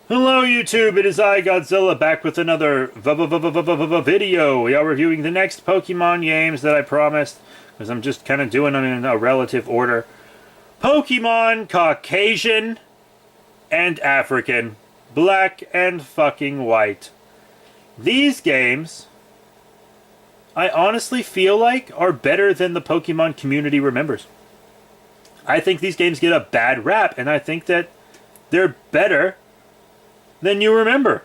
Hello YouTube, it is I, Godzilla, back with another video. We are reviewing the next Pokemon games that I promised, because I'm just kind of doing them in a relative order. Pokemon Caucasian and African. Black and fucking white. These games, I honestly feel like, are better than the Pokemon community remembers. I think these games get a bad rap, and I think that they're better than you remember.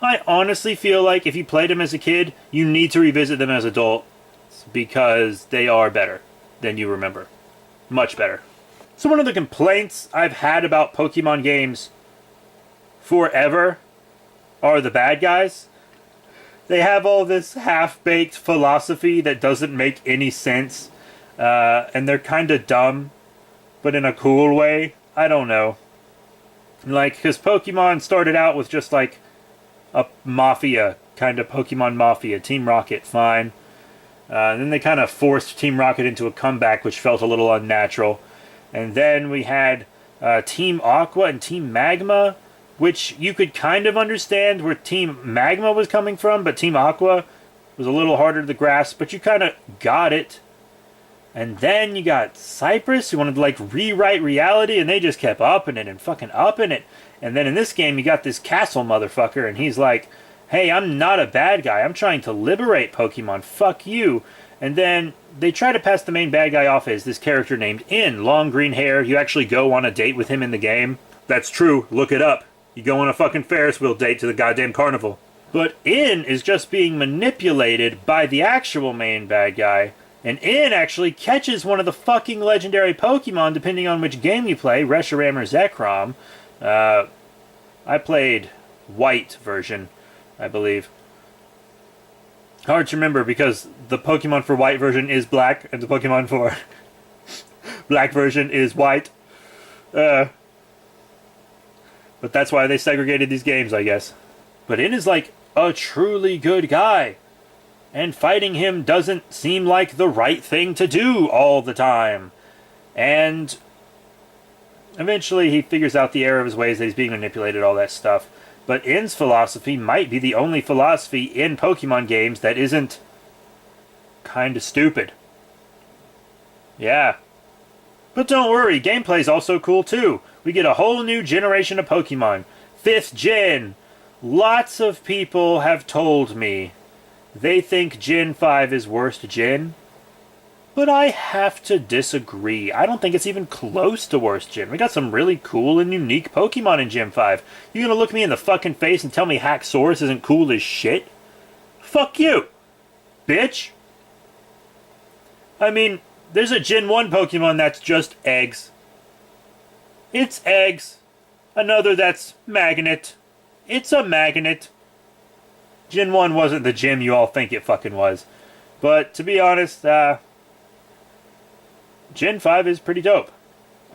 I honestly feel like if you played them as a kid, you need to revisit them as adults because they are better than you remember. Much better. So one of the complaints I've had about Pokemon games forever are the bad guys. They have all this half-baked philosophy that doesn't make any sense, and they're kind of dumb, but in a cool way. I don't know. Like, because Pokemon started out with just like a mafia, kind of Pokemon Mafia. Team Rocket, fine. And then they kind of forced Team Rocket into a comeback, which felt a little unnatural. And then we had Team Aqua and Team Magma, which you could kind of understand where Team Magma was coming from, but Team Aqua was a little harder to grasp, but you kind of got it. And then you got Cypress, who wanted to, like, rewrite reality, and they just kept upping it and fucking upping it. And then in this game, you got this Castle motherfucker, and he's like, hey, I'm not a bad guy. I'm trying to liberate Pokemon. Fuck you. And then they try to pass the main bad guy off as this character named In. Long green hair. You actually go on a date with him in the game. That's true. Look it up. You go on a fucking Ferris wheel date to the goddamn carnival. But In is just being manipulated by the actual main bad guy. And In actually catches one of the fucking legendary Pokemon, depending on which game you play, Reshiram or Zekrom. I played white version, I believe. Hard to remember because the Pokemon for white version is black, and the Pokemon for black version is white. But that's why they segregated these games, I guess. But In is like a truly good guy. And fighting him doesn't seem like the right thing to do all the time. And eventually he figures out the error of his ways, that he's being manipulated, all that stuff. But In's philosophy might be the only philosophy in Pokemon games that isn't kind of stupid. Yeah. But don't worry, gameplay's also cool too. We get a whole new generation of Pokemon. 5th gen. Lots of people have told me they think Gen 5 is worst gen, but I have to disagree. I don't think it's even close to worst gen. We got some really cool and unique Pokemon in Gen 5. You gonna look me in the fucking face and tell me Haxorus isn't cool as shit? Fuck you, bitch. I mean, there's a Gen 1 Pokemon that's just eggs. It's eggs. Another that's magnet. It's a magnet. Gen 1 wasn't the gym you all think it fucking was. But to be honest, Gen 5 is pretty dope.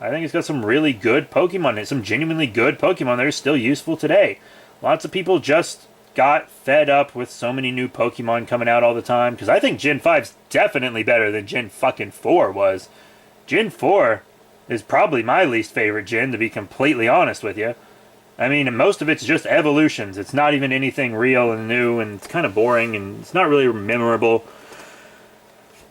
I think it's got some really good Pokemon in it. Some genuinely good Pokemon that are still useful today. Lots of people just got fed up with so many new Pokemon coming out all the time. Because I think Gen 5's definitely better than Gen fucking 4 was. Gen 4 is probably my least favorite gen, to be completely honest with you. I mean, most of it's just evolutions. It's not even anything real and new, and it's kind of boring, and it's not really memorable.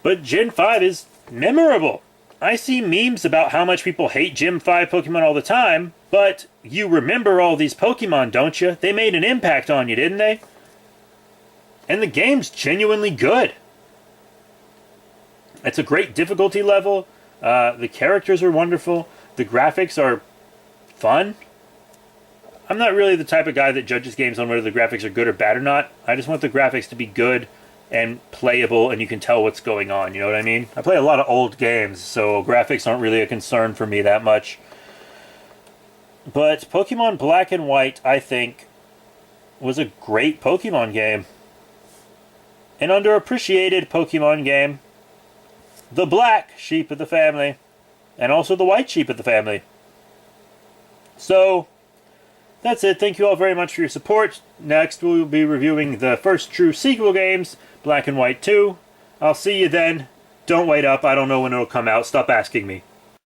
But Gen 5 is memorable. I see memes about how much people hate Gen 5 Pokemon all the time, but you remember all these Pokemon, don't you? They made an impact on you, didn't they? And the game's genuinely good. It's a great difficulty level. The characters are wonderful. The graphics are fun. I'm not really the type of guy that judges games on whether the graphics are good or bad or not. I just want the graphics to be good and playable, and you can tell what's going on, you know what I mean? I play a lot of old games, so graphics aren't really a concern for me that much. But Pokemon Black and White, I think, was a great Pokemon game. An underappreciated Pokemon game. The black sheep of the family, and also the white sheep of the family. So that's it. Thank you all very much for your support. Next, we'll be reviewing the first true sequel games, Black and White 2. I'll see you then. Don't wait up. I don't know when it'll come out. Stop asking me.